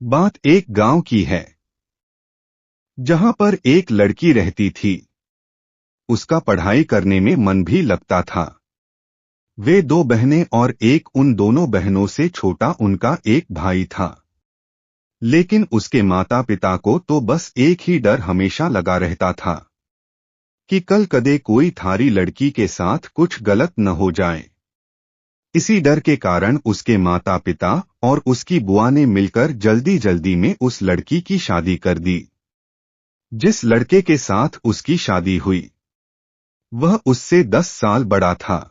बात एक गांव की है, जहां पर एक लड़की रहती थी। उसका पढ़ाई करने में मन भी लगता था। वे दो बहनें और एक उन दोनों बहनों से छोटा उनका एक भाई था। लेकिन उसके माता पिता को तो बस एक ही डर हमेशा लगा रहता था कि कल कदे कोई थारी लड़की के साथ कुछ गलत न हो जाए। इसी डर के कारण उसके माता पिता और उसकी बुआ ने मिलकर जल्दी जल्दी में उस लड़की की शादी कर दी। जिस लड़के के साथ उसकी शादी हुई वह उससे 10 साल बड़ा था।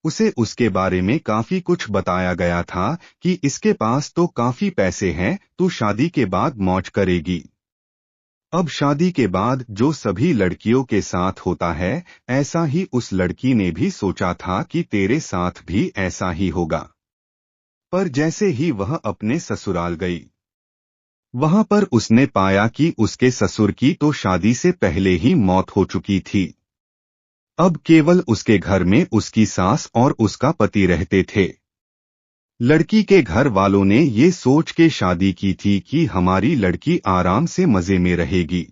उसे उसके बारे में काफी कुछ बताया गया था कि इसके पास तो काफी पैसे हैं, तू शादी के बाद मौज करेगी। अब शादी के बाद जो सभी लड़कियों के साथ होता है, ऐसा ही उस लड़की ने भी सोचा था कि तेरे साथ भी ऐसा ही होगा। पर जैसे ही वह अपने ससुराल गई, वहां पर उसने पाया कि उसके ससुर की तो शादी से पहले ही मौत हो चुकी थी। अब केवल उसके घर में उसकी सास और उसका पति रहते थे। लड़की के घर वालों ने ये सोच के शादी की थी कि हमारी लड़की आराम से मजे में रहेगी।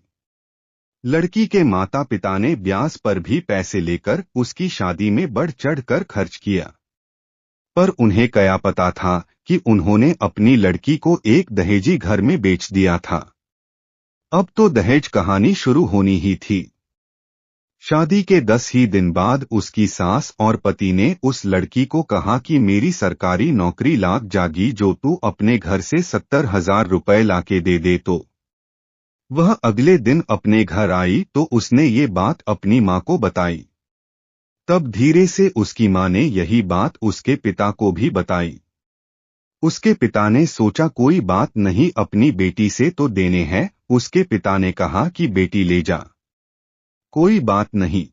लड़की के माता पिता ने ब्याज पर भी पैसे लेकर उसकी शादी में बढ़ चढ़कर खर्च किया। पर उन्हें क्या पता था कि उन्होंने अपनी लड़की को एक दहेजी घर में बेच दिया था। अब तो दहेज कहानी शुरू होनी ही थी। शादी के 10 ही दिन बाद उसकी सास और पति ने उस लड़की को कहा कि मेरी सरकारी नौकरी लाग जागी, जो तू अपने घर से 70,000 रुपए लाके दे दे। तो वह अगले दिन अपने घर आई तो उसने ये बात अपनी माँ को बताई। तब धीरे से उसकी माँ ने यही बात उसके पिता को भी बताई। उसके पिता ने सोचा कोई बात नहीं, अपनी बेटी से तो देने हैं। उसके पिता ने कहा कि बेटी ले जा, कोई बात नहीं।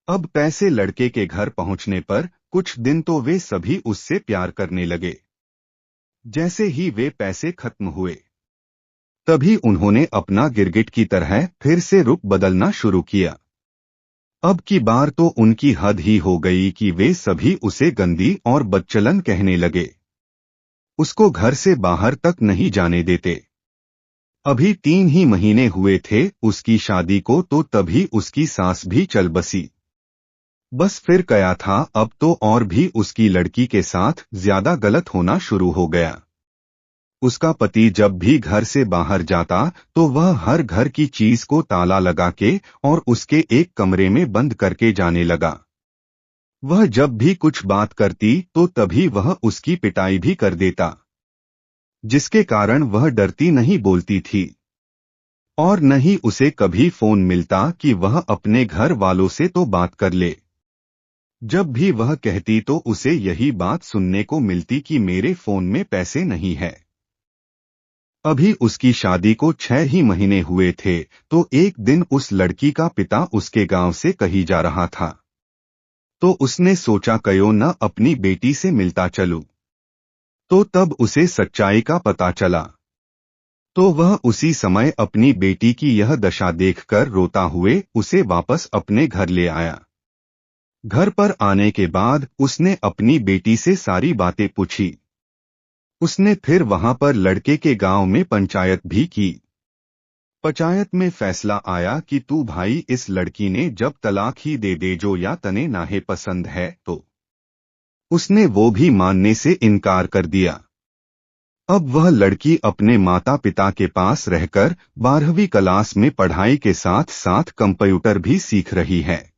अब पैसे लड़के के घर पहुंचने पर कुछ दिन तो वे सभी उससे प्यार करने लगे। जैसे ही वे पैसे खत्म हुए, तभी उन्होंने अपना गिरगिट की तरह फिर से रुख बदलना शुरू किया। अब की बार तो उनकी हद ही हो गई कि वे सभी उसे गंदी और बदचलन कहने लगे। उसको घर से बाहर तक नहीं जाने देते। अभी 3 ही महीने हुए थे उसकी शादी को, तो तभी उसकी सास भी चल बसी। बस फिर क्या था, अब तो और भी उसकी लड़की के साथ ज्यादा गलत होना शुरू हो गया। उसका पति जब भी घर से बाहर जाता तो वह हर घर की चीज को ताला लगा के और उसके एक कमरे में बंद करके जाने लगा। वह जब भी कुछ बात करती तो तभी वह उसकी पिटाई भी कर देता, जिसके कारण वह डरती नहीं बोलती थी। और न ही उसे कभी फोन मिलता कि वह अपने घर वालों से तो बात कर ले। जब भी वह कहती तो उसे यही बात सुनने को मिलती कि मेरे फोन में पैसे नहीं है। अभी उसकी शादी को 6 ही महीने हुए थे तो एक दिन उस लड़की का पिता उसके गांव से कहीं जा रहा था। तो उसने सोचा क्यों न अपनी बेटी से मिलता चलूं। तो तब उसे सच्चाई का पता चला। तो वह उसी समय अपनी बेटी की यह दशा देखकर रोता हुए उसे वापस अपने घर ले आया। घर पर आने के बाद उसने अपनी बेटी से सारी बातें पूछी। उसने फिर वहां पर लड़के के गांव में पंचायत भी की। पंचायत में फैसला आया कि तू भाई, इस लड़की ने जब तलाक ही दे दे जो या तने नाहे पसंद है। तो उसने वो भी मानने से इनकार कर दिया। अब वह लड़की अपने माता पिता के पास रहकर 12वीं क्लास में पढ़ाई के साथ साथ कंप्यूटर भी सीख रही है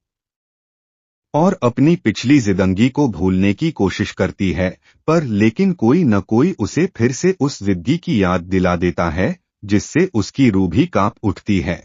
और अपनी पिछली जिंदगी को भूलने की कोशिश करती है। पर लेकिन कोई न कोई उसे फिर से उस जिंदगी की याद दिला देता है, जिससे उसकी रूह भी कांप उठती है।